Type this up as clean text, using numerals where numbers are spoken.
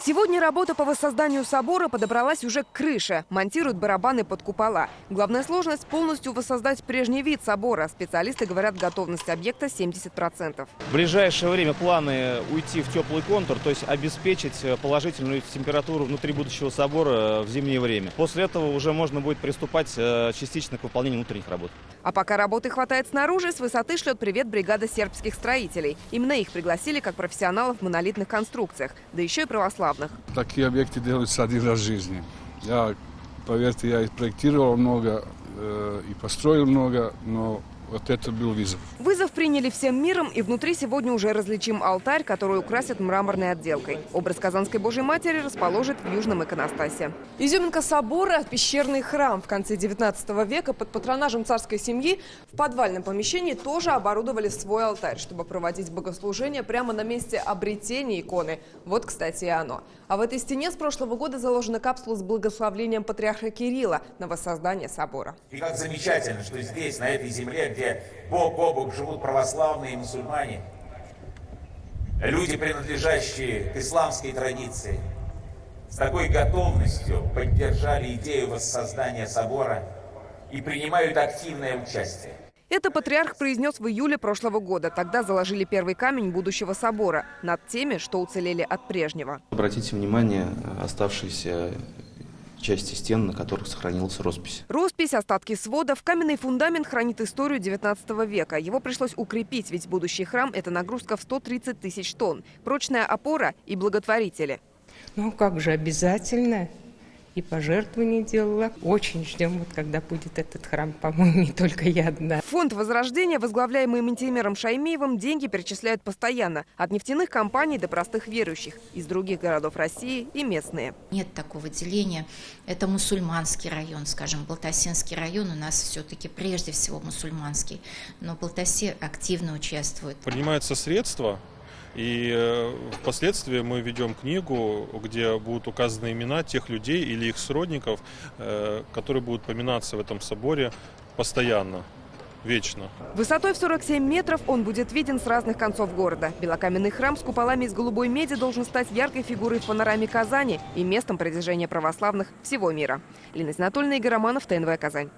Сегодня работа по воссозданию собора подобралась уже к крыше. Монтируют барабаны под купола. Главная сложность – полностью воссоздать прежний вид собора. Специалисты говорят, готовность объекта 70%. В ближайшее время планы уйти в теплый контур, то есть обеспечить положительную температуру внутри будущего собора в зимнее время. После этого уже можно будет приступать частично к выполнению внутренних работ. А пока работы хватает снаружи, с высоты шлет привет бригада сербских строителей. Именно их пригласили как профессионалов в монолитных конструкциях, да еще и православных. Такие объекты делаются один раз в жизни. Поверьте, я и проектировал много, и построил много, но вот это был вызов. Вызов приняли всем миром, и внутри сегодня уже различим алтарь, который украсят мраморной отделкой. Образ Казанской Божьей Матери расположит в южном иконостасе. Изюминка собора – пещерный храм. В конце 19 века под патронажем царской семьи в подвальном помещении тоже оборудовали свой алтарь, чтобы проводить богослужение прямо на месте обретения иконы. Вот, кстати, и оно. А в этой стене с прошлого года заложена капсула с благословлением патриарха Кирилла на воссоздание собора. И как замечательно, что здесь, на этой земле, где бок о бок живут православные и мусульмане, люди, принадлежащие к исламской традиции, с такой готовностью поддержали идею воссоздания собора и принимают активное участие. Это патриарх произнес в июле прошлого года. Тогда заложили первый камень будущего собора над теми, что уцелели от прежнего. Обратите внимание, оставшиеся части стен, на которых сохранилась роспись. Роспись, остатки сводов, каменный фундамент хранит историю 19 века. Его пришлось укрепить, ведь будущий храм – это нагрузка в 130 тысяч тонн. Прочная опора и благотворители. Ну как же, обязательно. И пожертвования делала. Очень ждем, вот когда будет этот храм. По-моему, не только я одна. Фонд Возрождения, возглавляемый Ментимером Шаймиевым, деньги перечисляют постоянно. От нефтяных компаний до простых верующих. Из других городов России и местные. Нет такого деления. Это мусульманский район, скажем, Балтасинский район у нас все-таки прежде всего мусульманский. Но Балтаси активно участвуют. Принимаются средства. И впоследствии мы ведем книгу, где будут указаны имена тех людей или их сродников, которые будут поминаться в этом соборе постоянно, вечно. Высотой в 47 метров он будет виден с разных концов города. Белокаменный храм с куполами из голубой меди должен стать яркой фигурой в панораме Казани и местом продвижения православных всего мира. Лина Знатольна, Игорь Романов, ТНВ Казань.